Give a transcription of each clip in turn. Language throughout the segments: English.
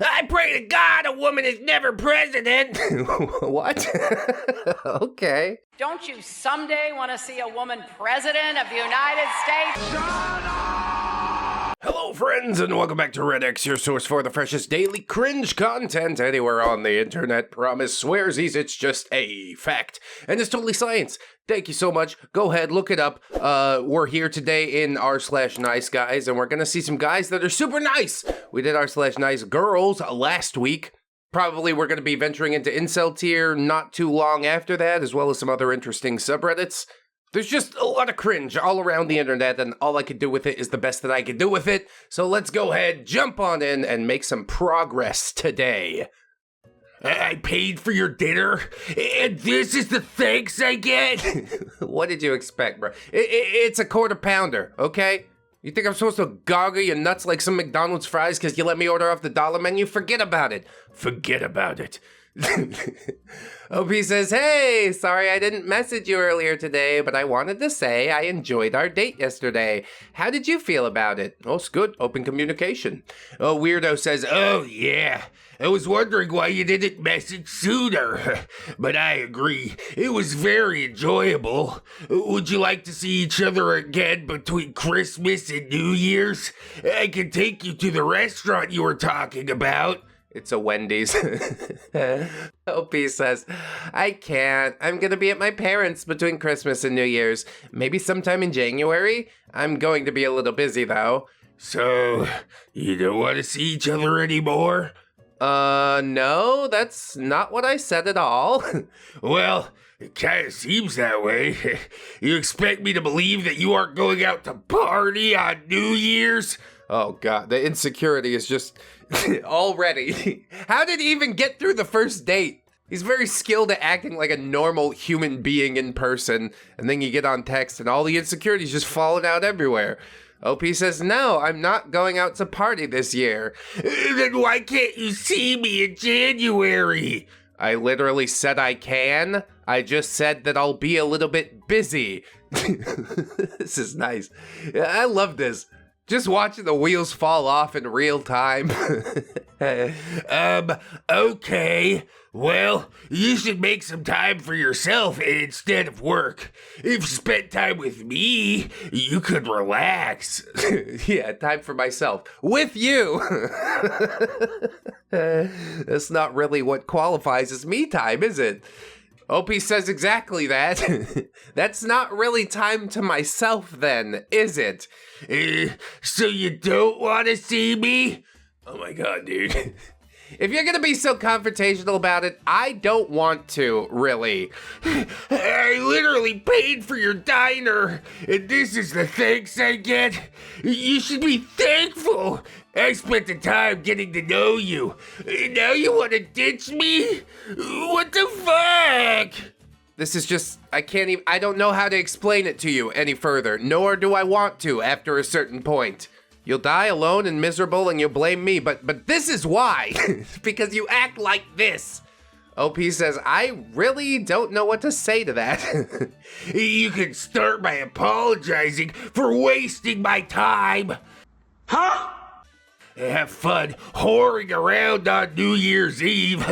I pray to God a woman is never president. What? Okay. Don't you someday want to see a woman president of the United States? Hello, friends, and welcome back to ReddX, your source for the freshest daily cringe content anywhere on the internet. Promise swearsies, it's just a fact. And it's totally science. Thank you so much. Go ahead, look it up. We're here today in r/niceguys, and we're gonna see some guys that are super nice. We did r/nice girls last week. Probably we're gonna be venturing into incel tier not too long after that, as well as some other interesting subreddits. There's just a lot of cringe all around the internet, and all I could do with it is the best that I could do with it. So let's go ahead, jump on in, and make some progress today. I paid for your dinner, and this is the thanks I get? What did you expect, bro? It's a quarter pounder, okay? You think I'm supposed to goggle your nuts like some McDonald's fries because you let me order off the dollar menu? Forget about it. Forget about it. OP says, hey, sorry I didn't message you earlier today, but I wanted to say I enjoyed our date yesterday. How did you feel about it? Oh, it's good. Open communication. Oh, Weirdo says, oh, yeah. I was wondering why you didn't message sooner. But I agree. It was very enjoyable. Would you like to see each other again between Christmas and New Year's? I can take you to the restaurant you were talking about. It's a Wendy's. OP says, I can't. I'm gonna be at my parents' between Christmas and New Year's. Maybe sometime in January? I'm going to be a little busy, though. So, you don't want to see each other anymore? No, that's not what I said at all. Well, it kind of seems that way. You expect me to believe that you aren't going out to party on New Year's? Oh, God, the insecurity is just already. How did he even get through the first date? He's very skilled at acting like a normal human being in person, and then you get on text and all the insecurities just falling out everywhere. OP says, no, I'm not going out to party this year. Then why can't you see me in January? I literally said I can. I just said that I'll be a little bit busy. This is nice. I love this. Just watching the wheels fall off in real time. Okay. Well, you should make some time for yourself instead of work. If you spent time with me, you could relax. Yeah, time for myself. With you. That's not really what qualifies as me time, is it? OP says exactly that. That's not really time to myself then, is it? So you don't want to see me? Oh my God, dude. If you're gonna be so confrontational about it, I don't want to, really. I literally paid for your diner, and this is the thanks I get? You should be thankful. I spent the time getting to know you. Now you want to ditch me? What the fuck? This is just, I don't know how to explain it to you any further, nor do I want to after a certain point. You'll die alone and miserable and you'll blame me, but this is why. Because you act like this. OP says, I really don't know what to say to that. You can start by apologizing for wasting my time. Huh? Have fun whoring around on New Year's Eve.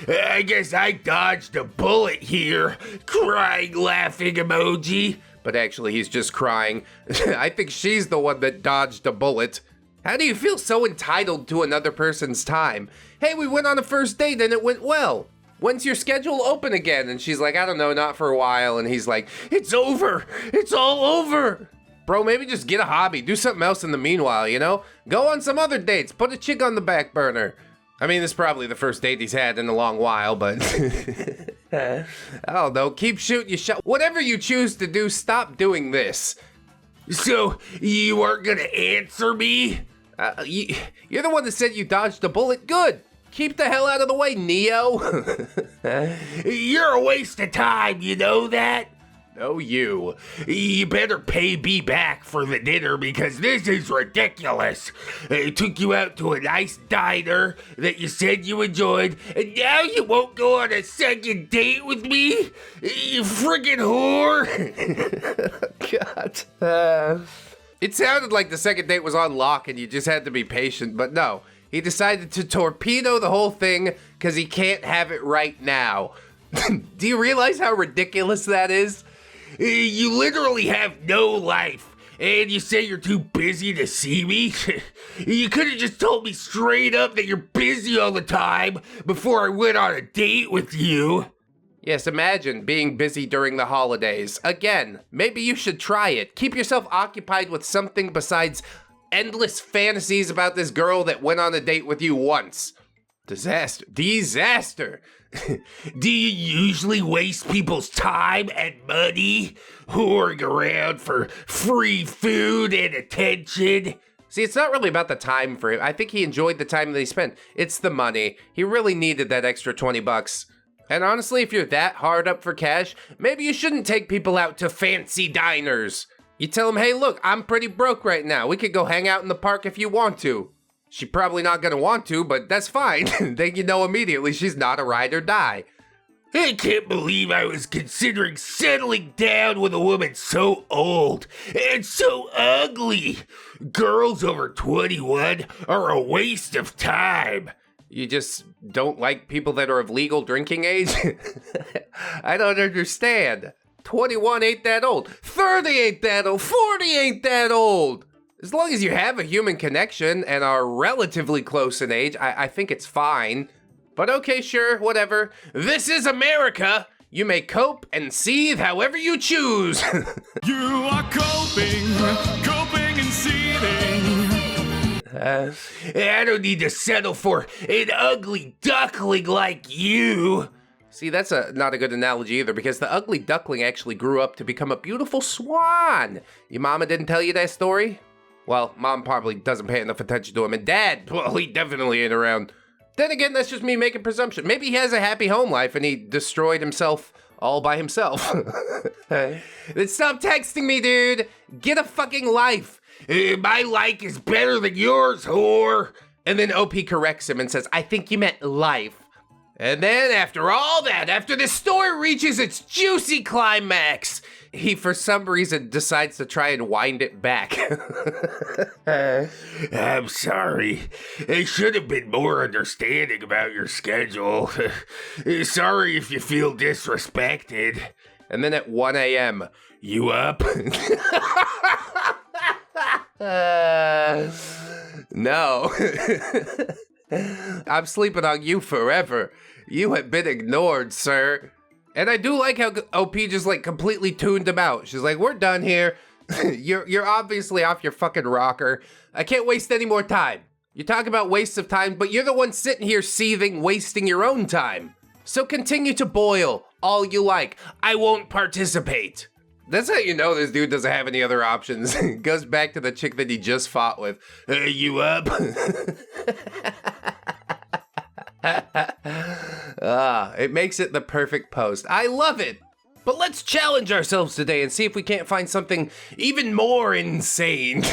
I guess I dodged a bullet here. Crying, laughing emoji. But actually, he's just crying. I think she's the one that dodged a bullet. How do you feel so entitled to another person's time? Hey, we went on a first date and it went well. When's your schedule open again? And she's like, I don't know, not for a while. And he's like, it's over. It's all over. Bro, maybe just get a hobby. Do something else in the meanwhile, you know? Go on some other dates. Put a chick on the back burner. I mean, this is probably the first date he's had in a long while, but I don't know. Keep shooting your shot. Whatever you choose to do, stop doing this. So, you aren't gonna answer me? You're the one that said you dodged a bullet. Good. Keep the hell out of the way, Neo. You're a waste of time, you know that? No, you. You better pay me back for the dinner because this is ridiculous. I took you out to a nice diner that you said you enjoyed, and now you won't go on a second date with me? You friggin' whore! God. It sounded like the second date was on lock and you just had to be patient, but no. He decided to torpedo the whole thing because he can't have it right now. Do you realize how ridiculous that is? You literally have no life, and you say you're too busy to see me? You could have just told me straight up that you're busy all the time before I went on a date with you. Yes, imagine being busy during the holidays. Again, maybe you should try it. Keep yourself occupied with something besides endless fantasies about this girl that went on a date with you once. Disaster. Do you usually waste people's time and money whoring around for free food and attention? See, it's not really about the time for him. I think he enjoyed the time that he spent. It's the money. He really needed that extra 20 bucks. And honestly, if you're that hard up for cash, maybe you shouldn't take people out to fancy diners. You tell them, hey, look, I'm pretty broke right now. We could go hang out in the park if you want to. She's probably not gonna want to, but that's fine. Then you know immediately she's not a ride or die. I can't believe I was considering settling down with a woman so old and so ugly. Girls over 21 are a waste of time. You just don't like people that are of legal drinking age? I don't understand. 21 ain't that old. 30 ain't that old. 40 ain't that old. As long as you have a human connection and are relatively close in age, I think it's fine. But okay, sure, whatever. This is America. You may cope and seethe however you choose. You are coping and seething. I don't need to settle for an ugly duckling like you. See, that's not a good analogy either, because the ugly duckling actually grew up to become a beautiful swan. Your mama didn't tell you that story? Well, mom probably doesn't pay enough attention to him, and dad, well, he definitely ain't around. Then again, that's just me making presumption. Maybe he has a happy home life and he destroyed himself all by himself. Then stop texting me, dude. Get a fucking life. My like is better than yours, whore. And then OP corrects him and says, I think you meant life. And then after all that, after the story reaches its juicy climax, he for some reason decides to try and wind it back. I'm sorry. I should have been more understanding about your schedule. Sorry if you feel disrespected. And then at 1 a.m., you up? No. I'm sleeping on you forever. You have been ignored, sir. And I do like how OP just like completely tuned him out. She's like, we're done here. You're obviously off your fucking rocker. I can't waste any more time. You talk about wastes of time, but you're the one sitting here seething, wasting your own time. So continue to boil all you like. I won't participate. That's how you know this dude doesn't have any other options. Goes back to the chick that he just fought with. You up? It makes it the perfect post. I love it. But let's challenge ourselves today and see if we can't find something even more insane.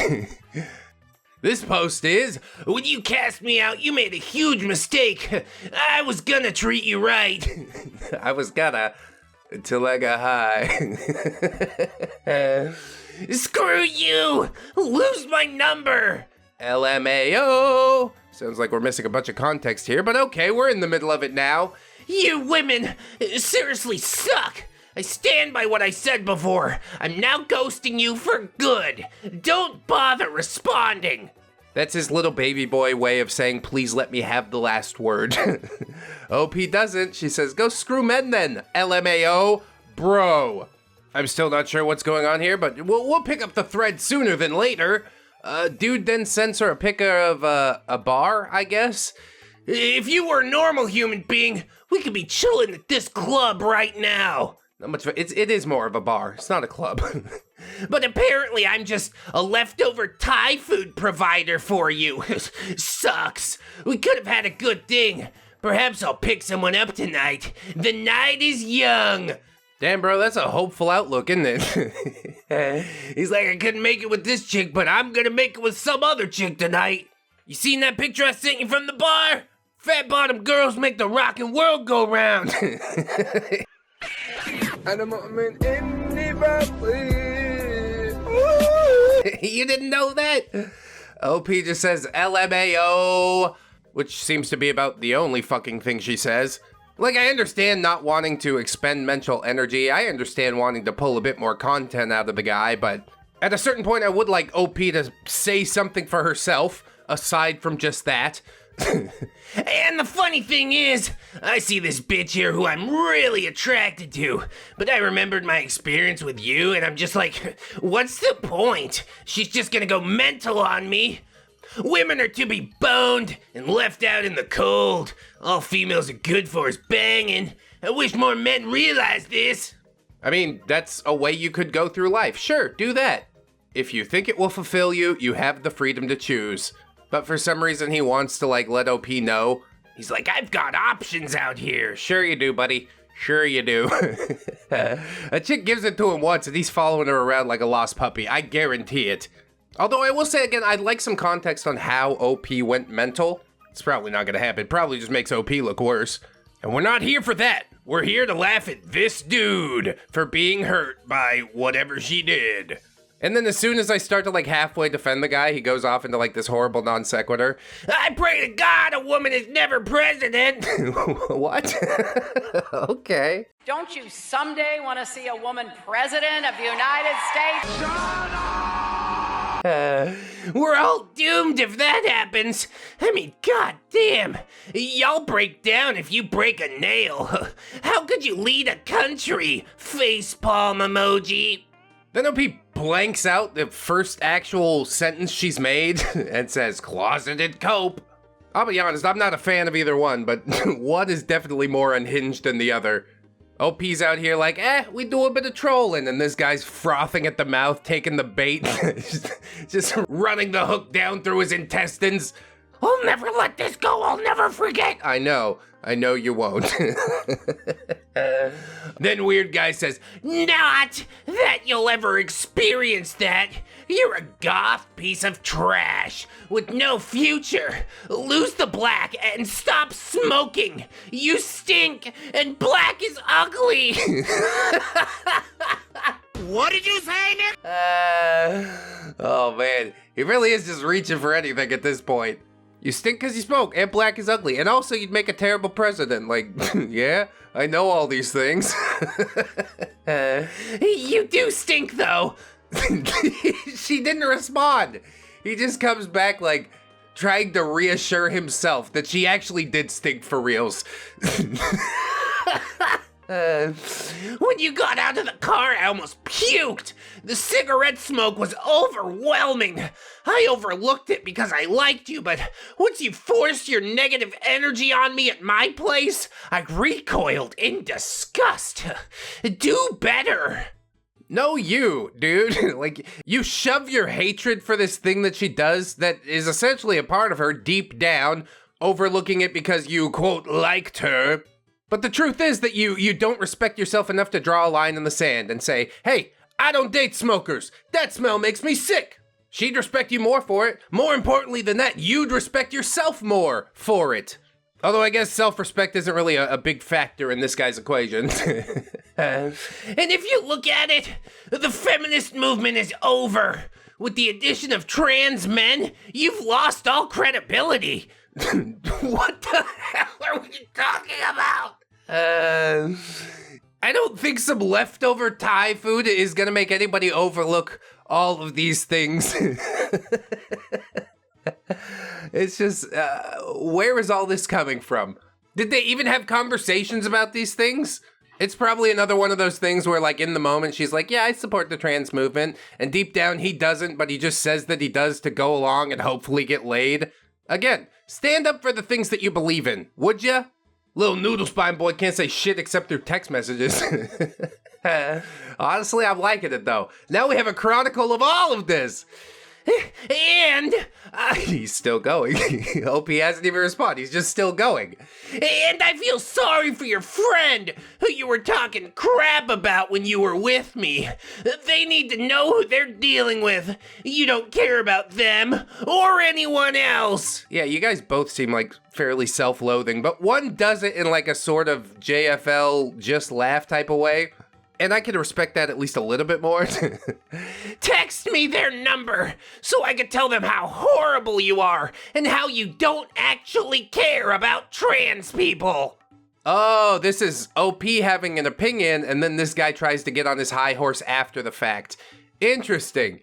This post is, when you cast me out, you made a huge mistake. I was gonna treat you right. I was gonna, until I got high. Screw you! Lose my number! LMAO. Sounds like we're missing a bunch of context here, but okay, we're in the middle of it now. You women seriously suck! I stand by what I said before. I'm now ghosting you for good. Don't bother responding. That's his little baby boy way of saying, please let me have the last word. OP doesn't. She says, go screw men then, LMAO, bro. I'm still not sure what's going on here, but we'll pick up the thread sooner than later. Dude then sends her a picture of a bar, I guess. If you were a normal human being, we could be chilling at this club right now. Not much. It is more of a bar. It's not a club. But apparently I'm just a leftover Thai food provider for you. Sucks. We could have had a good thing. Perhaps I'll pick someone up tonight. The night is young. Damn, bro, that's a hopeful outlook, isn't it? He's like, I couldn't make it with this chick, but I'm gonna make it with some other chick tonight. You seen that picture I sent you from the bar? Fat bottom girls make the rockin' world go round. You didn't know that? OP just says LMAO. which seems to be about the only fucking thing she says. Like, I understand not wanting to expend mental energy. I understand wanting to pull a bit more content out of the guy, but at a certain point, I would like OP to say something for herself, aside from just that. And the funny thing is, I see this bitch here who I'm really attracted to, but I remembered my experience with you, and I'm just like, what's the point? She's just gonna go mental on me. Women are to be boned and left out in the cold. All females are good for is banging. I wish more men realized this. I mean, that's a way you could go through life. Sure, do that. If you think it will fulfill you, you have the freedom to choose. But for some reason, he wants to, like, let OP know. He's like, I've got options out here. Sure you do, buddy. Sure you do. A chick gives it to him once, and he's following her around like a lost puppy. I guarantee it. Although I will say again, I'd like some context on how OP went mental. It's probably not gonna happen. Probably just makes OP look worse. And we're not here for that. We're here to laugh at this dude for being hurt by whatever she did. And then as soon as I start to like halfway defend the guy, he goes off into like this horrible non sequitur. I pray to God a woman is never president. What? Okay. Don't you someday want to see a woman president of the United States? We're all doomed if that happens. I mean, goddamn. Y'all break down if you break a nail. How could you lead a country? Facepalm emoji. Then OP blanks out the first actual sentence she's made and says, closeted cope. I'll be honest, I'm not a fan of either one, but one is definitely more unhinged than the other. OP's out here like, we do a bit of trolling, and this guy's frothing at the mouth, taking the bait, just running the hook down through his intestines. I'll never let this go, I'll never forget. I know you won't. Then weird guy says, not that you'll ever experience that. You're a goth piece of trash with no future. Lose the black and stop smoking. You stink and black is ugly. What did you say, Nick? Oh man, he really is just reaching for anything at this point. You stink because you smoke, and black is ugly, and also you'd make a terrible president. Like, yeah, I know all these things. You do stink, though. She didn't respond. He just comes back, like, trying to reassure himself that she actually did stink for reals. When you got out of the car, I almost puked. The cigarette smoke was overwhelming. I overlooked it because I liked you, but once you forced your negative energy on me at my place, I recoiled in disgust. Do better. No, you, dude. Like, you shove your hatred for this thing that she does that is essentially a part of her deep down, overlooking it because you, quote, liked her. But the truth is that you don't respect yourself enough to draw a line in the sand and say, hey, I don't date smokers. That smell makes me sick. She'd respect you more for it. More importantly than that, you'd respect yourself more for it. Although I guess self-respect isn't really a big factor in this guy's equation. And if you look at it, the feminist movement is over. With the addition of trans men, you've lost all credibility. What the hell are we talking about? I don't think some leftover Thai food is gonna make anybody overlook all of these things. It's just, where is all this coming from? Did they even have conversations about these things? It's probably another one of those things where, like, in the moment, she's like, yeah, I support the trans movement. And deep down, he doesn't, but he just says that he does to go along and hopefully get laid. Again, stand up for the things that you believe in, would ya? Little noodle spine boy can't say shit except through text messages. Honestly, I'm liking it, though. Now we have a chronicle of all of this. And he's still going. Hope he hasn't even responded. He's just still going. And I feel sorry for your friend who you were talking crap about when you were with me. They need to know who they're dealing with. You don't care about them or anyone else. Yeah, you guys both seem like fairly self-loathing, but one does it in like a sort of JFL just laugh type of way. And I can respect that at least a little bit more. Text me their number so I can tell them how horrible you are and how you don't actually care about trans people. Oh, this is OP having an opinion, and then this guy tries to get on his high horse after the fact. Interesting.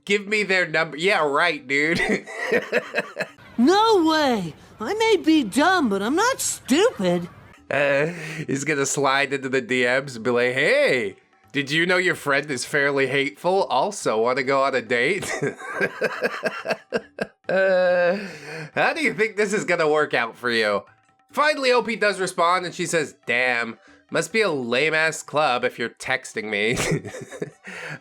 Give me their number. Yeah, right, dude. No way! I may be dumb, but I'm not stupid. He's gonna slide into the DMs and be like, hey, did you know your friend is fairly hateful? Also, want to go on a date? How do you think this is gonna work out for you? Finally, OP does respond, and she says, damn, must be a lame-ass club if you're texting me.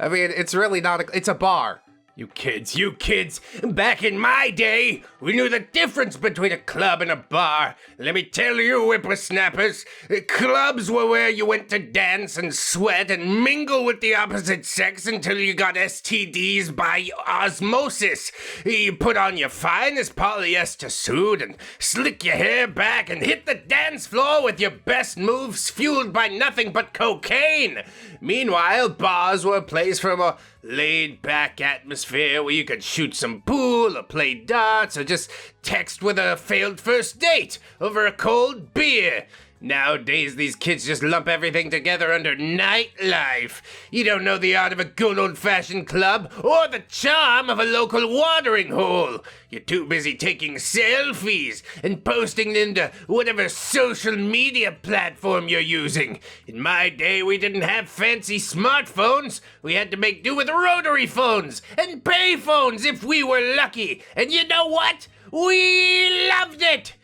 I mean, it's really not it's a bar. You kids, back in my day, we knew the difference between a club and a bar. Let me tell you, whippersnappers, clubs were where you went to dance and sweat and mingle with the opposite sex until you got STDs by osmosis. You put on your finest polyester suit and slick your hair back and hit the dance floor with your best moves fueled by nothing but cocaine. Meanwhile, bars were a place for a more laid-back atmosphere where you could shoot some pool or play darts or just text with a failed first date over a cold beer. Nowadays, these kids just lump everything together under nightlife. You don't know the art of a good old-fashioned club or the charm of a local watering hole. You're too busy taking selfies and posting them to whatever social media platform you're using. In my day, we didn't have fancy smartphones. We had to make do with rotary phones and pay phones if we were lucky. And you know what? We loved it!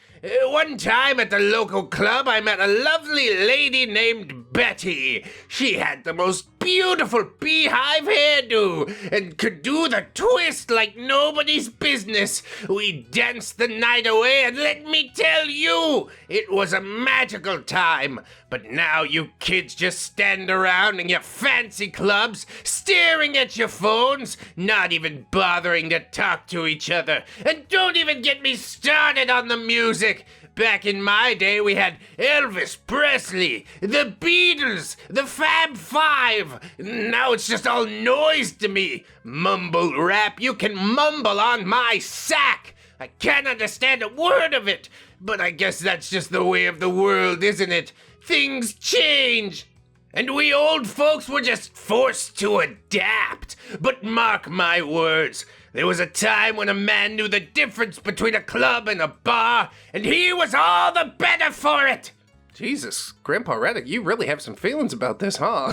One time at the local club, I met a lovely lady named Betty. She had the most beautiful beehive hairdo and could do the twist like nobody's business. We danced the night away, and let me tell you, it was a magical time. But now you kids just stand around in your fancy clubs, staring at your phones, not even bothering to talk to each other. And don't even get me started on the music. Back in my day, we had Elvis Presley, the Beatles, the Fab Five. Now it's just all noise to me. Mumble rap, you can mumble on my sack. I can't understand a word of it, but I guess that's just the way of the world, isn't it? Things change. And we old folks were just forced to adapt. But mark my words, there was a time when a man knew the difference between a club and a bar, and he was all the better for it. Jesus, Grandpa ReddX, you really have some feelings about this, huh?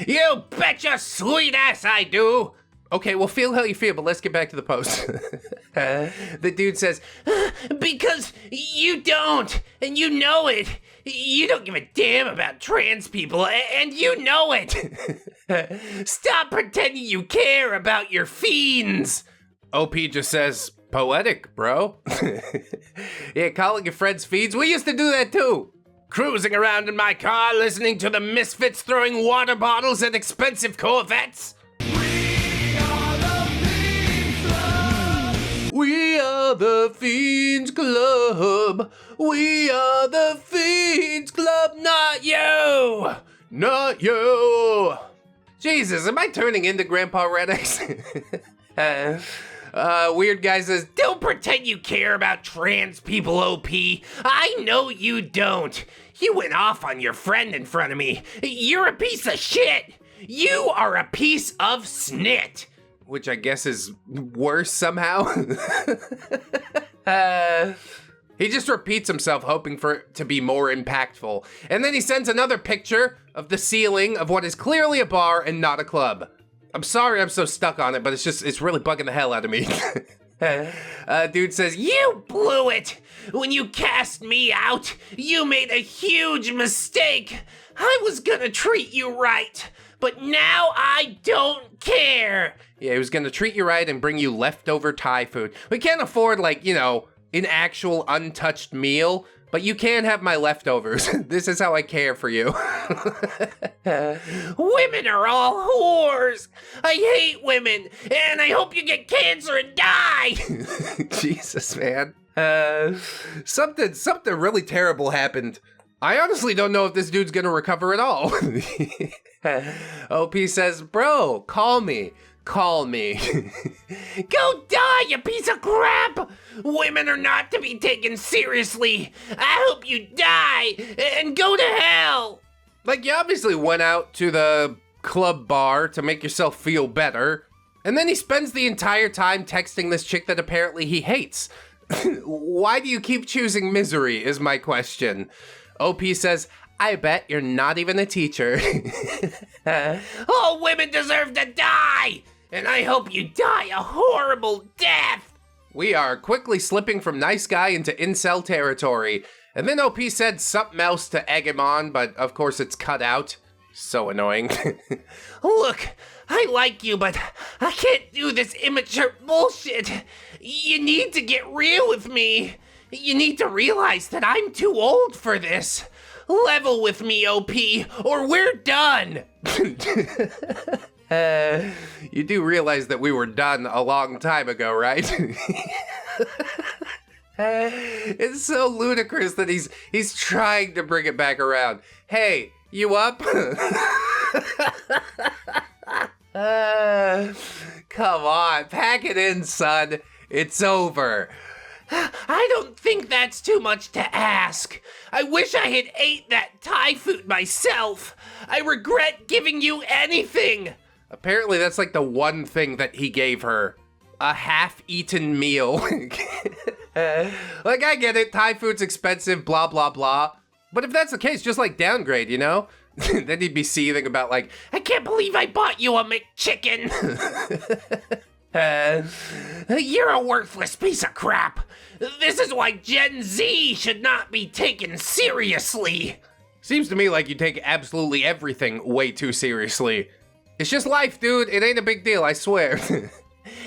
You bet your sweet ass I do. Okay, well, feel how you feel, but let's get back to the post. The dude says, because you don't, and you know it. You don't give a damn about trans people, and you know it. Stop pretending you care about your fiends. OP just says, poetic, bro. Yeah, calling your friends fiends, we used to do that too. Cruising around in my car listening to the Misfits throwing water bottles at expensive Corvettes. We are the Fiends Club. We are the Fiends Club, not you. Not you. Jesus, am I turning into Grandpa ReddX? Weird guy says, don't pretend you care about trans people, OP. I know you don't. You went off on your friend in front of me. You're a piece of shit. You are a piece of snit. Which I guess is worse somehow. He just repeats himself, hoping for it to be more impactful. And then he sends another picture of the ceiling of what is clearly a bar and not a club. I'm sorry I'm so stuck on it, but it's really bugging the hell out of me. Dude says, you blew it. When you cast me out, you made a huge mistake. I was gonna treat you right, but now I don't care. Yeah, he was gonna treat you right and bring you leftover Thai food. We can't afford, like, you know, an actual untouched meal, but you can have my leftovers. This is how I care for you. Women are all whores. I hate women, and I hope you get cancer and die. Jesus, man. Something really terrible happened I honestly don't know if this dude's gonna recover at all. OP says, bro, call me. Call me. Go die, you piece of crap! Women are not to be taken seriously. I hope you die and go to hell. Like, you obviously went out to the club bar to make yourself feel better, and then he spends the entire time texting this chick that apparently he hates. Why do you keep choosing misery, is my question. OP says, I bet you're not even a teacher. All women deserve to die, and I hope you die a horrible death. We are quickly slipping from nice guy into incel territory. And then OP said something else to egg him on, but of course it's cut out. So annoying. Look, I like you, but I can't do this immature bullshit. You need to get real with me. You need to realize that I'm too old for this. Level with me, OP, or we're done. You do realize that we were done a long time ago, right? It's so ludicrous that he's trying to bring it back around. Hey, you up? Come on, pack it in, son. It's over. I don't think that's too much to ask. I wish I had ate that Thai food myself. I regret giving you anything. Apparently that's like the one thing that he gave her. A half-eaten meal. Like, I get it, Thai food's expensive, blah, blah, blah. But if that's the case, just like downgrade, you know? Then he'd be seething about like, I can't believe I bought you a McChicken. You're a worthless piece of crap. This is why Gen Z should not be taken seriously. Seems to me like you take absolutely everything way too seriously. It's just life, dude. It ain't a big deal, I swear.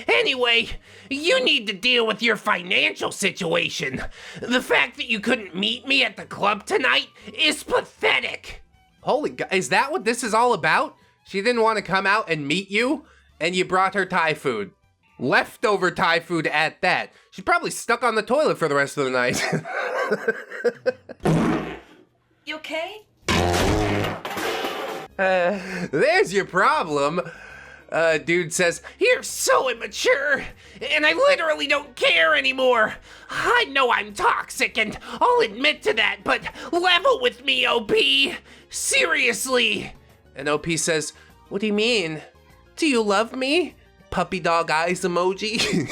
Anyway, you need to deal with your financial situation. The fact that you couldn't meet me at the club tonight is pathetic. Holy God, is that what this is all about? She didn't want to come out and meet you, and you brought her Thai food. Leftover Thai food at that. She's probably stuck on the toilet for the rest of the night. You okay? There's your problem. Dude says, You're so immature, and I literally don't care anymore. I know I'm toxic, and I'll admit to that, but level with me, OP. Seriously. and OP says, what do you mean? Do you love me? Puppy dog eyes emoji.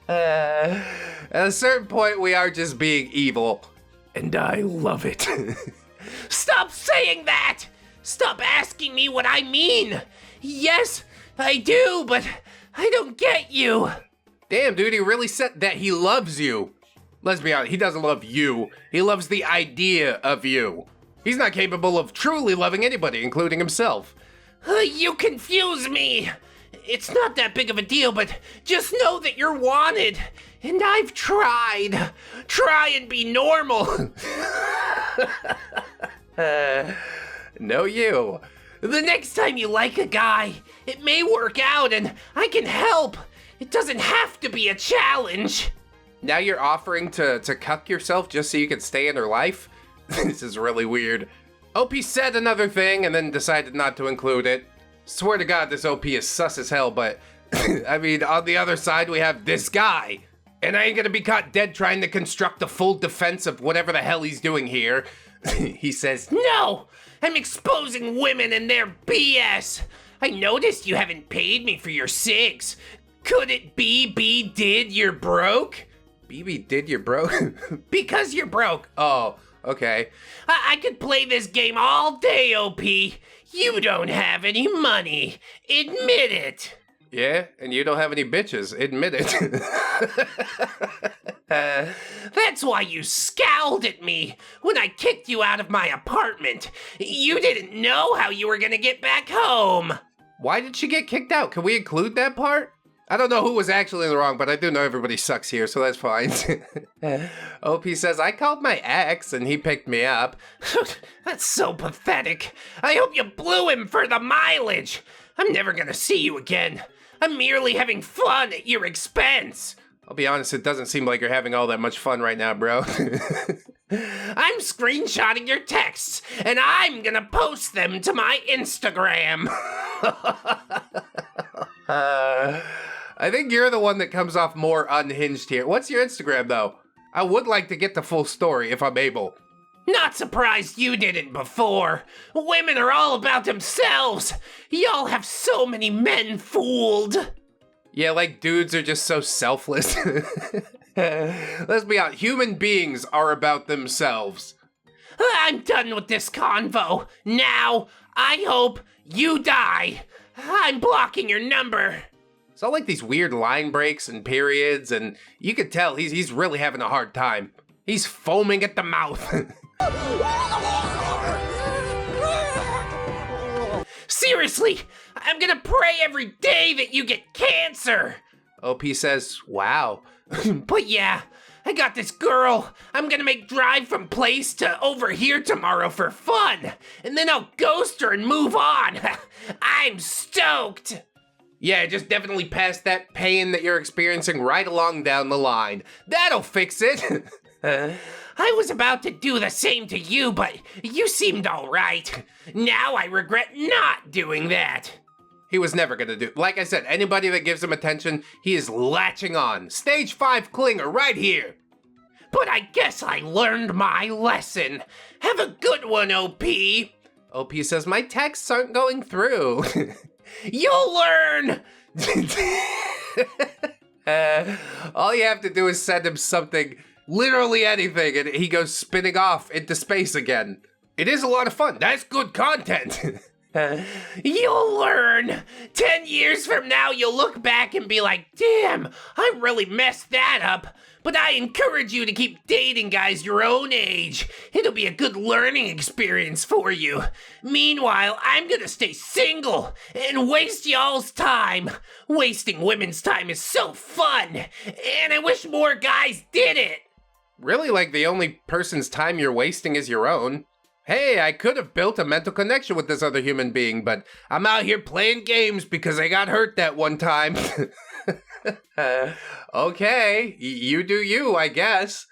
At a certain point, we are just being evil. And I love it. Stop saying that! Stop asking me what I mean! Yes, I do, but I don't get you. Damn, dude, he really said that he loves you. Let's be honest, he doesn't love you. He loves the idea of you. He's not capable of truly loving anybody, including himself. You confuse me. It's not that big of a deal, but just know that you're wanted. And I've tried. Try and be normal. No, you. The next time you like a guy, it may work out and I can help. It doesn't have to be a challenge. Now you're offering to cuck yourself just so you can stay in her life? This is really weird. OP said another thing and then decided not to include it. Swear to God, this OP is sus as hell, but I mean, on the other side, we have this guy. And I ain't gonna be caught dead trying to construct a full defense of whatever the hell he's doing here. He says, No, I'm exposing women and their BS. I noticed you haven't paid me for your cigs. Could it be B did you're broke? BB did you're broke? Because you're broke. Oh, okay. I could play this game all day, OP. You don't have any money. Admit it. Yeah, and you don't have any bitches, admit it. That's why you scowled at me when I kicked you out of my apartment. You didn't know how you were gonna get back home. Why did she get kicked out? Can we include that part? I don't know who was actually in the wrong, but I do know everybody sucks here, so that's fine. OP says, I called my ex and he picked me up. That's so pathetic. I hope you blew him for the mileage. I'm never gonna see you again. I'm merely having fun at your expense. I'll be honest, it doesn't seem like you're having all that much fun right now, bro. I'm screenshotting your texts, and I'm gonna post them to my Instagram. I think you're the one that comes off more unhinged here. What's your Instagram, though? I would like to get the full story if I'm able. Not surprised you didn't before. Women are all about themselves. Y'all have so many men fooled. Yeah, like dudes are just so selfless. Let's be honest, human beings are about themselves. I'm done with this convo. Now, I hope you die. I'm blocking your number. It's all like these weird line breaks and periods, and you could tell he's really having a hard time. He's foaming at the mouth. Seriously, I'm gonna pray every day that you get cancer. OP says, wow. But yeah, I got this girl. I'm gonna make drive from place to over here tomorrow for fun. And then I'll ghost her and move on. I'm stoked. Yeah, just definitely pass that pain that you're experiencing right along down the line. That'll fix it. I was about to do the same to you, but you seemed all right. Now I regret not doing that. He was never gonna do. Like I said, anybody that gives him attention, he is latching on. Stage 5 clinger right here. But I guess I learned my lesson. Have a good one, OP. OP says my texts aren't going through. You'll learn. All you have to do is send him something, literally anything, and he goes spinning off into space again. It is a lot of fun. That's good content. You'll learn. 10 years from now, you'll look back and be like, damn, I really messed that up. But I encourage you to keep dating guys your own age. It'll be a good learning experience for you. Meanwhile, I'm gonna stay single and waste y'all's time. Wasting women's time is so fun, and I wish more guys did it. Really, like the only person's time you're wasting is your own. Hey, I could have built a mental connection with this other human being, but I'm out here playing games because I got hurt that one time. Okay, you do you, I guess.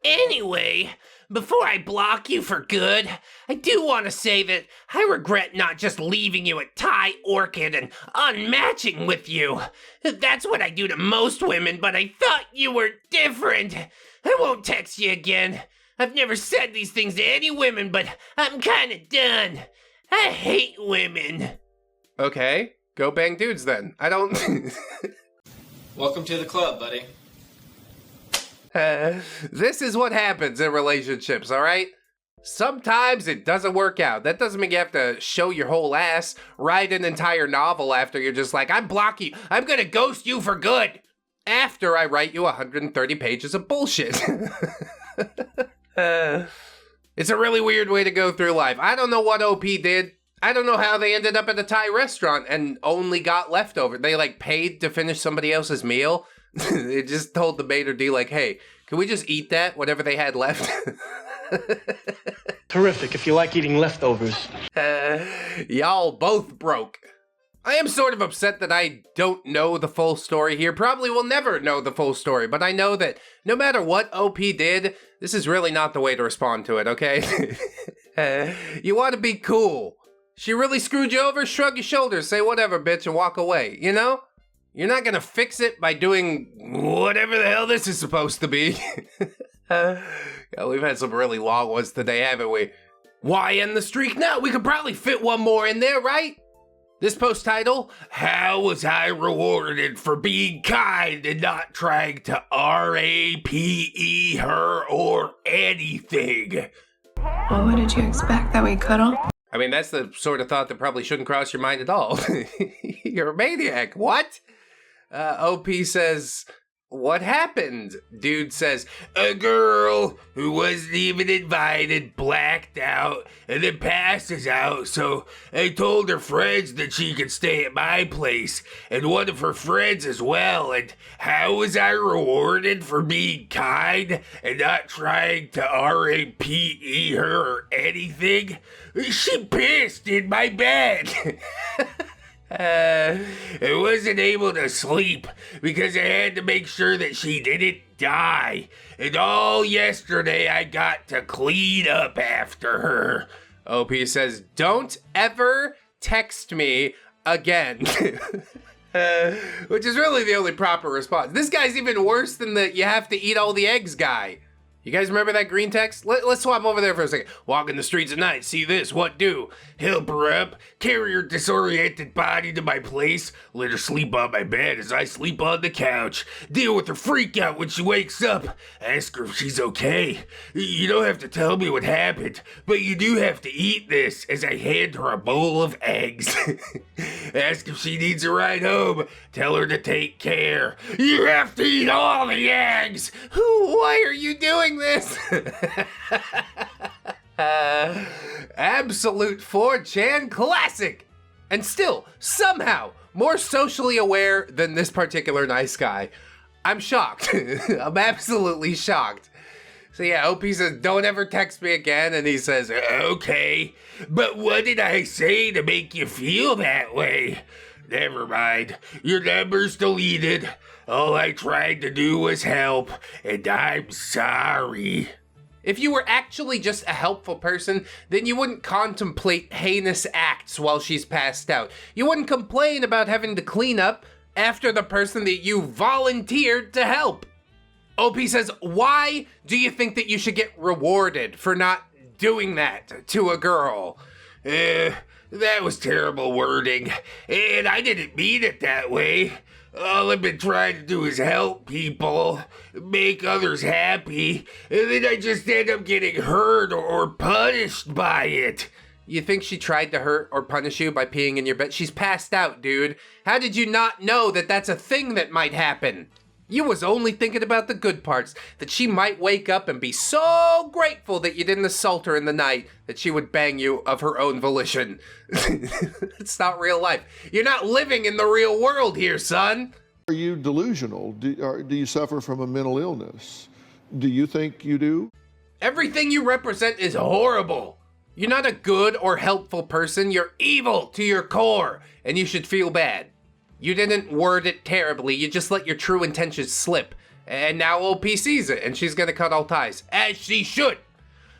Anyway, before I block you for good, I do want to say that I regret not just leaving you at Thai Orchid and unmatching with you. That's what I do to most women, but I thought you were different. I won't text you again. I've never said these things to any women, but I'm kinda done. I hate women. Okay, go bang dudes then. I don't... Welcome to the club, buddy. This is what happens in relationships, alright? Sometimes it doesn't work out. That doesn't mean you have to show your whole ass, write an entire novel after you're just like, I'm blocking you, I'm gonna ghost you for good. After I write you 130 pages of bullshit. It's a really weird way to go through life. I don't know what OP did. I don't know how they ended up at a Thai restaurant and only got leftover. They like paid to finish somebody else's meal. They just told the maitre d' like, hey, can we just eat that, whatever they had left? Terrific if you like eating leftovers. Y'all both broke. I am sort of upset that I don't know the full story here. Probably will never know the full story, but I know that no matter what OP did, this is really not the way to respond to it, okay? You want to be cool. She really screwed you over? Shrug your shoulders, say whatever, bitch, and walk away, you know? You're not gonna fix it by doing whatever the hell this is supposed to be. Yeah, we've had some really long ones today, haven't we? Why end the streak now? We could probably fit one more in there, right? This post title, How Was I Rewarded for Being Kind and Not Trying to RAPE her or anything? Well, what did you expect? That we cuddle? I mean, that's the sort of thought that probably shouldn't cross your mind at all. You're a maniac. What? OP says, what happened? Dude says, a girl who wasn't even invited blacked out and then passes out, so I told her friends that she could stay at my place, and one of her friends as well, and how was I rewarded for being kind and not trying to RAPE her or anything? She pissed in my bed. I wasn't able to sleep because I had to make sure that she didn't die. And all yesterday I got to clean up after her. OP says, don't ever text me again. Which is really the only proper response. This guy's even worse than the you have to eat all the eggs guy. You guys remember that green text? Let's swap over there for a second. Walking the streets at night, see this, what do? Help her up, carry her disoriented body to my place, let her sleep on my bed as I sleep on the couch, deal with her freak out when she wakes up, ask her if she's okay. You don't have to tell me what happened, but you do have to eat this as I hand her a bowl of eggs. Ask if she needs a ride home, tell her to take care. You have to eat all the eggs! Why are you doing this? Absolute 4chan classic! And still, somehow, more socially aware than this particular nice guy. I'm shocked. I'm absolutely shocked. So yeah, OP says, don't ever text me again, and he says, okay, but what did I say to make you feel that way? Never mind, your number's deleted. All I tried to do was help, and I'm sorry. if you were actually just a helpful person, then you wouldn't contemplate heinous acts while she's passed out. You wouldn't complain about having to clean up after the person that you volunteered to help. OP says, why do you think that you should get rewarded for not doing that to a girl? That was terrible wording, and I didn't mean it that way. All I've been trying to do is help people, make others happy, and then I just end up getting hurt or punished by it. You think she tried to hurt or punish you by peeing in your bed? She's passed out, dude. How did you not know that that's a thing that might happen? You was only thinking about the good parts, that she might wake up and be so grateful that you didn't assault her in the night that she would bang you of her own volition. It's not real life. You're not living in the real world here, son. Are you delusional? Do you suffer from a mental illness? Do you think you do? Everything you represent is horrible. You're not a good or helpful person. You're evil to your core, and you should feel bad. You didn't word it terribly, you just let your true intentions slip. And now OP sees it, and she's gonna cut all ties. As she should.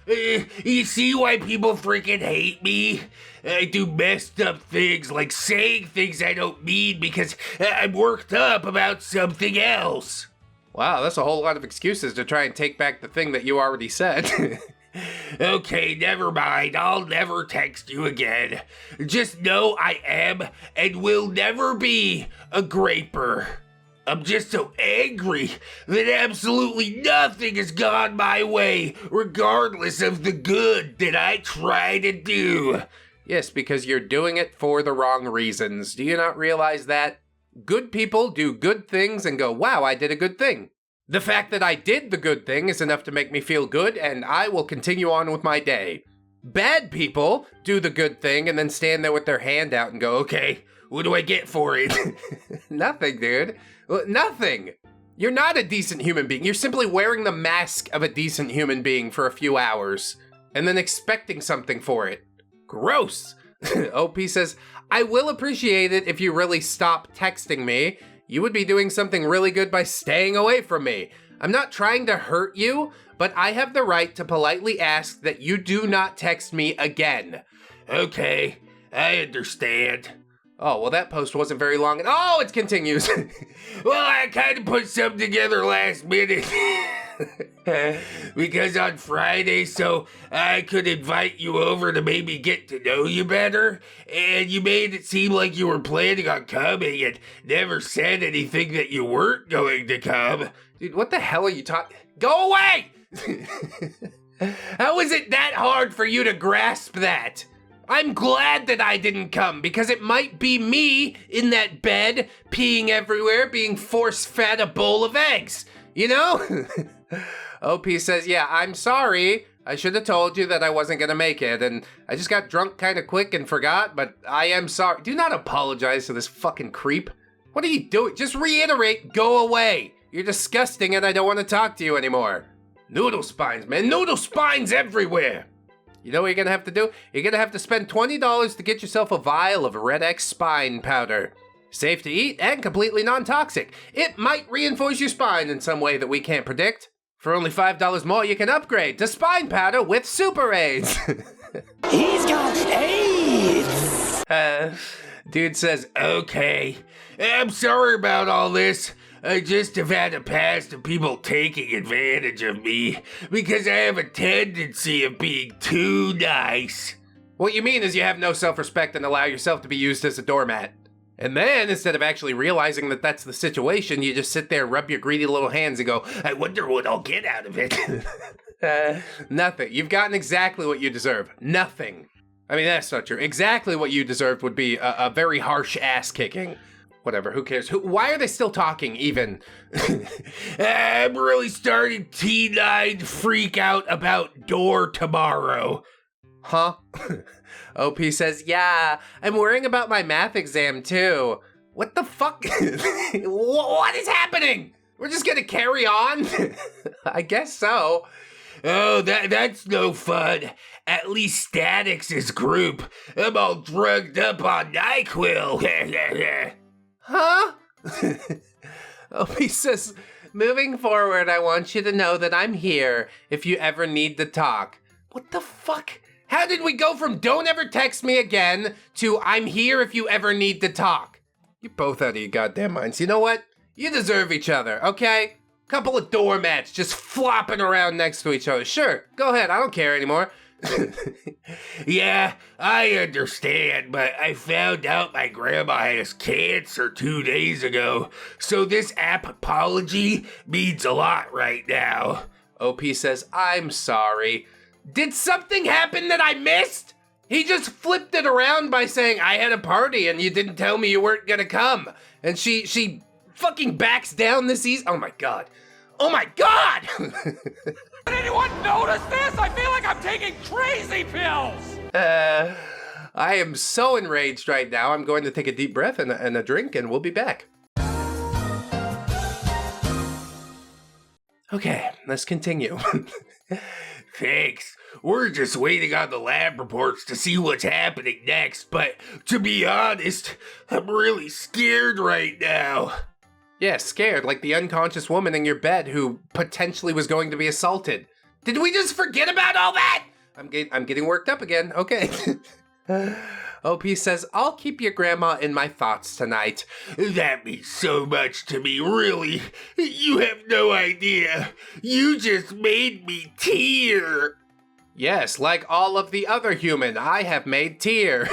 You see why people freaking hate me? I do messed up things, like saying things I don't mean because I'm worked up about something else. Wow, that's a whole lot of excuses to try and take back the thing that you already said. Okay, never mind. I'll never text you again. Just know I am and will never be a graper. I'm just so angry that absolutely nothing has gone my way, regardless of the good that I try to do. Yes, because you're doing it for the wrong reasons. Do you not realize that? Good people do good things and go, wow, I did a good thing. The fact that I did the good thing is enough to make me feel good, and I will continue on with my day. Bad people do the good thing and then stand there with their hand out and go, okay, what do I get for it? Nothing, dude. Nothing. You're not a decent human being. You're simply wearing the mask of a decent human being for a few hours and then expecting something for it. Gross. OP says, I will appreciate it if you really stop texting me. You would be doing something really good by staying away from me. I'm not trying to hurt you, but I have the right to politely ask that you do not text me again. Okay, I understand. Oh, well, that post wasn't very long. Oh, it continues. Well, I kind of put something together last minute. Because on Friday, so I could invite you over to maybe get to know you better, and you made it seem like you were planning on coming and never said anything that you weren't going to come. Dude, what the hell are you talking? Go away! How is it that hard for you to grasp that? I'm glad that I didn't come, because it might be me in that bed, peeing everywhere, being force-fed a bowl of eggs. You know? OP says, yeah, I'm sorry. I should have told you that I wasn't gonna make it, and I just got drunk kind of quick and forgot, but I am sorry. Do not apologize to this fucking creep. What are you doing? Just reiterate, go away. You're disgusting and I don't want to talk to you anymore. Noodle spines, man. Noodle spines everywhere. You know what you're gonna have to do? You're gonna have to spend $20 to get yourself a vial of ReddX spine powder. Safe to eat and completely non-toxic. It might reinforce your spine in some way that we can't predict. For only $5 more, you can upgrade to spine powder with Super AIDS. He's got AIDS! Dude says, Okay, I'm sorry about all this. I just have had a past of people taking advantage of me because I have a tendency of being too nice. what you mean is you have no self-respect and allow yourself to be used as a doormat. And then, instead of actually realizing that that's the situation, you just sit there, rub your greedy little hands and go, I wonder what I'll get out of it. Nothing. You've gotten exactly what you deserve. Nothing. I mean, that's not true. Exactly what you deserved would be a very harsh ass kicking. Whatever, who cares? Why are they still talking, even? I'm really starting T9 freak out about door tomorrow. Huh? OP says, yeah, I'm worrying about my math exam, too. What the fuck? What is happening? We're just gonna carry on? I guess so. Oh, that's no fun. At least Static's his group. I'm all drugged up on NyQuil. Huh? OP says, moving forward, I want you to know that I'm here if you ever need to talk. What the fuck? How did we go from don't ever text me again to I'm here if you ever need to talk? You're both out of your goddamn minds. You know what? You deserve each other, okay? Couple of doormats just flopping around next to each other. Sure, go ahead. I don't care anymore. Yeah, I understand, but I found out my grandma has cancer 2 days ago, so this apology means a lot right now. OP says, I'm sorry. Did something happen that I missed? He just flipped it around by saying, I had a party and you didn't tell me you weren't gonna come. And she fucking backs down this easy. Oh my god. Oh my god! Did anyone notice this? I feel like I'm taking crazy pills! I am so enraged right now. I'm going to take a deep breath and a drink and we'll be back. Okay, let's continue. Thanks. We're just waiting on the lab reports to see what's happening next, but to be honest, I'm really scared right now. Yeah, scared, like the unconscious woman in your bed who potentially was going to be assaulted. Did we just forget about all that? I'm getting worked up again. Okay. OP says, I'll keep your grandma in my thoughts tonight. That means so much to me, really. You have no idea. You just made me tear. Yes, like all of the other human, I have made tear.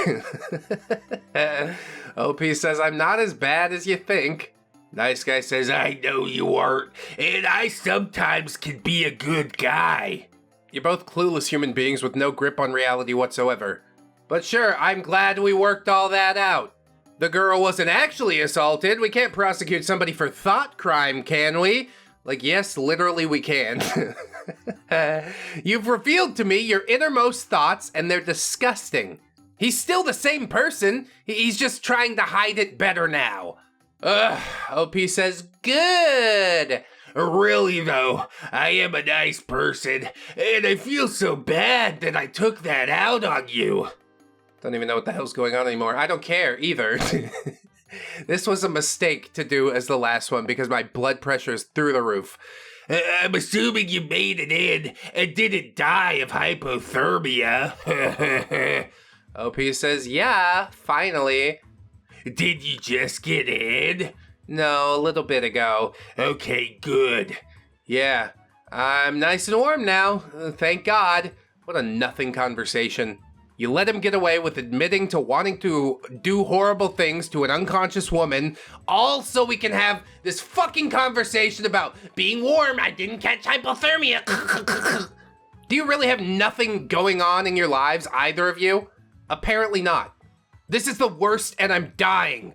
OP says, I'm not as bad as you think. Nice Guy says, I know you aren't, and I sometimes can be a good guy. You're both clueless human beings with no grip on reality whatsoever. But sure, I'm glad we worked all that out. The girl wasn't actually assaulted. We can't prosecute somebody for thought crime, can we? Like, yes, literally we can. You've revealed to me your innermost thoughts, and they're disgusting. He's still the same person. He's just trying to hide it better now. OP says, good. Really though, I am a nice person, and I feel so bad that I took that out on you. Don't even know what the hell's going on anymore. I don't care either. This was a mistake to do as the last one because my blood pressure is through the roof. I'm assuming you made it in and didn't die of hypothermia. OP says, yeah, finally. Did you just get in? No, a little bit ago. Okay, good. Yeah, I'm nice and warm now. Thank God. What a nothing conversation. You let him get away with admitting to wanting to do horrible things to an unconscious woman, all so we can have this fucking conversation about being warm. I didn't catch hypothermia. Do you really have nothing going on in your lives, either of you? Apparently not. This is the worst and I'm dying.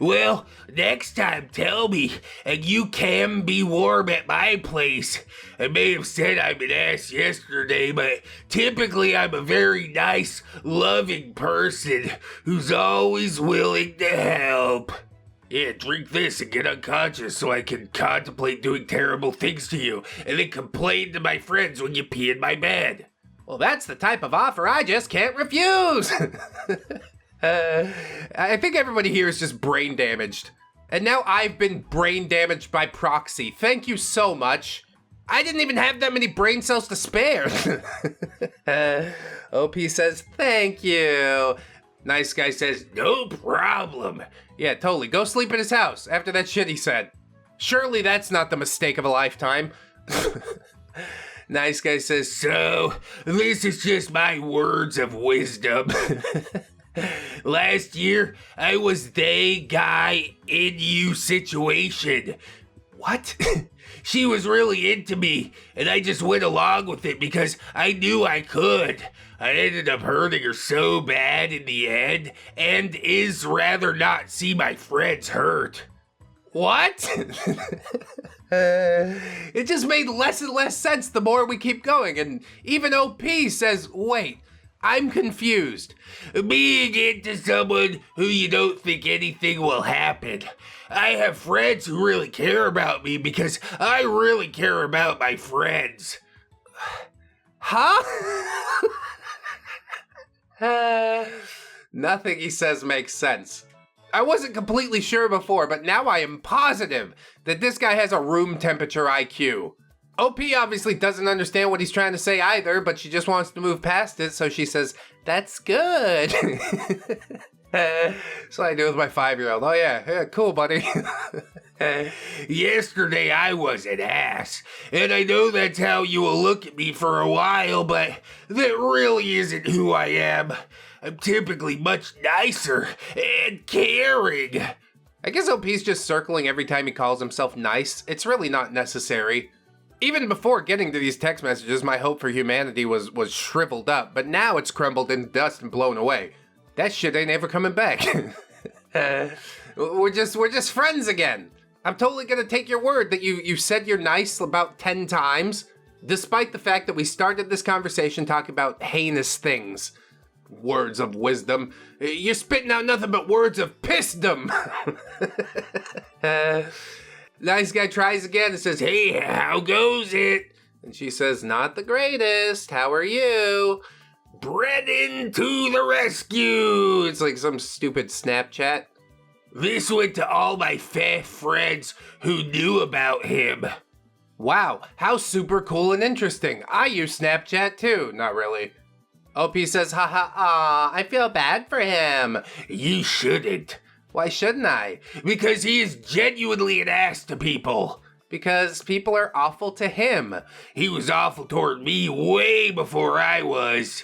Well, next time tell me, and you can be warm at my place. I may have said I'm an ass yesterday, but typically I'm a very nice, loving person who's always willing to help. Yeah, drink this and get unconscious so I can contemplate doing terrible things to you, and then complain to my friends when you pee in my bed. Well, that's the type of offer I just can't refuse. I think everybody here is just brain damaged. And now I've been brain damaged by proxy. Thank you so much. I didn't even have that many brain cells to spare. OP says, thank you. Nice guy says, no problem. Yeah, totally. Go sleep at his house after that shit he said. Surely that's not the mistake of a lifetime. Nice guy says, so this is just my words of wisdom. Last year, I was the guy in you situation. What? She was really into me, and I just went along with it because I knew I could. I ended up hurting her so bad in the end, and is rather not see my friends hurt. What? It just made less and less sense the more we keep going, and even OP says, wait, I'm confused. Being into someone who you don't think anything will happen. I have friends who really care about me because I really care about my friends. Huh? Nothing he says makes sense. I wasn't completely sure before, but now I am positive that this guy has a room temperature IQ. OP obviously doesn't understand what he's trying to say either, but she just wants to move past it, so she says, that's good. That's what I do with my 5-year-old. Oh yeah, cool, buddy. Yesterday I was an ass, and I know that's how you will look at me for a while, but that really isn't who I am. I'm typically much nicer and caring. I guess OP's just circling every time he calls himself nice. It's really not necessary. Even before getting to these text messages, my hope for humanity was shriveled up, but now it's crumbled into dust and blown away. That shit ain't ever coming back. We're just friends again. I'm totally gonna take your word that you said you're nice about 10 times, despite the fact that we started this conversation talking about heinous things. Words of wisdom. You're spitting out nothing but words of pissdom. Nice guy tries again and says, hey, how goes it? And she says, not the greatest. How are you? Brennan to the rescue. It's like some stupid Snapchat. This went to all my fat friends who knew about him. Wow, how super cool and interesting. I use Snapchat too. Not really. OP says, I feel bad for him. You shouldn't. Why shouldn't I? Because he is genuinely an ass to people. Because people are awful to him. He was awful toward me way before I was.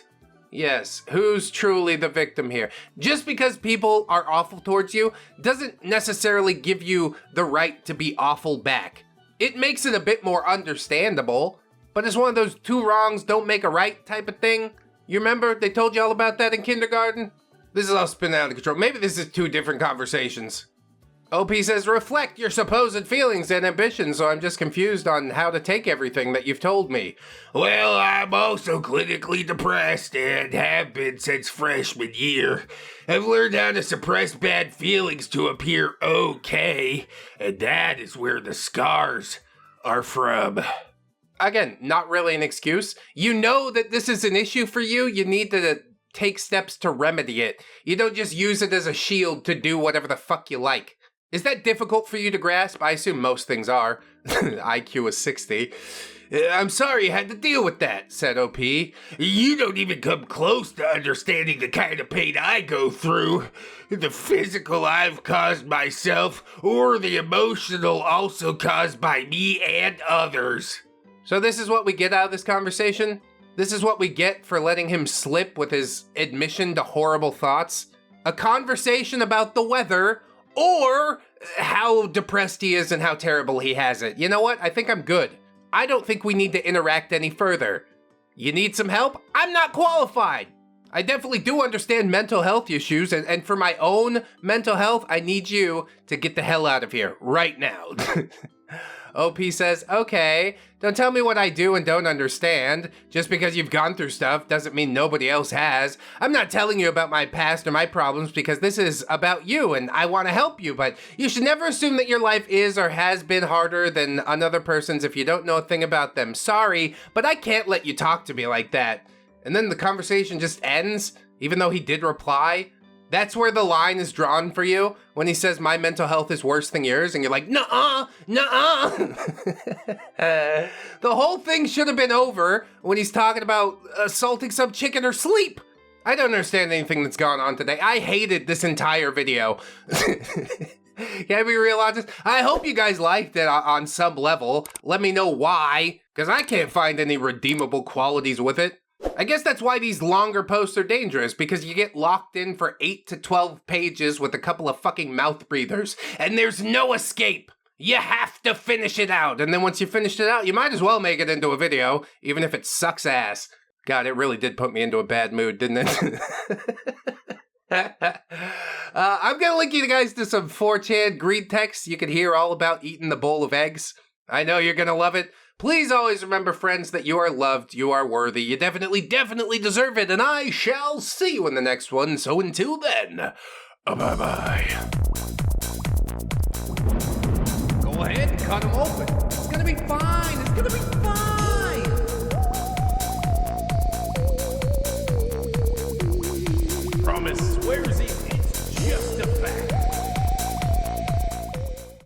Yes, who's truly the victim here? Just because people are awful towards you doesn't necessarily give you the right to be awful back. It makes it a bit more understandable, but it's one of those two wrongs don't make a right type of thing. You remember they told you all about that in kindergarten? This is all spinning out of control. Maybe this is two different conversations. OP says, reflect your supposed feelings and ambitions, so I'm just confused on how to take everything that you've told me. Well, I'm also clinically depressed and have been since freshman year. I've learned how to suppress bad feelings to appear okay, and that is where the scars are from. Again, not really an excuse. You know that this is an issue for you. You need to take steps to remedy it. You don't just use it as a shield to do whatever the fuck you like. Is that difficult for you to grasp? I assume most things are. IQ is 60. I'm sorry you had to deal with that, said OP. You don't even come close to understanding the kind of pain I go through. The physical I've caused myself, or the emotional also caused by me and others. So this is what we get out of this conversation? This is what we get for letting him slip with his admission to horrible thoughts? A conversation about the weather, or how depressed he is and how terrible he has it. You know what? I think I'm good. I don't think we need to interact any further. You need some help? I'm not qualified. I definitely do understand mental health issues, and for my own mental health, I need you to get the hell out of here right now. OP says, okay, don't tell me what I do and don't understand. Just because you've gone through stuff doesn't mean nobody else has. I'm not telling you about my past or my problems because this is about you and I want to help you, but you should never assume that your life is or has been harder than another person's if you don't know a thing about them. Sorry, but I can't let you talk to me like that. and then the conversation just ends, even though he did reply. That's where the line is drawn for you, when he says, my mental health is worse than yours, and you're like, nuh-uh, nuh-uh. The whole thing should have been over when he's talking about assaulting some chick in her sleep. I don't understand anything that's gone on today. I hated this entire video. Can we be real honest? I hope you guys liked it on some level. Let me know why, because I can't find any redeemable qualities with it. I guess that's why these longer posts are dangerous, because you get locked in for 8 to 12 pages with a couple of fucking mouth breathers, and there's no escape. You have to finish it out, and then once you finished it out, you might as well make it into a video, even if it sucks ass. God, it really did put me into a bad mood, didn't it? I'm gonna link you guys to some 4chan greed texts you can hear all about eating the bowl of eggs. I know you're gonna love it. Please always remember, friends, that you are loved, you are worthy, you definitely deserve it, and I shall see you in the next one. So until then, bye-bye. Go ahead and cut them open. It's gonna be fine. It's gonna be fine.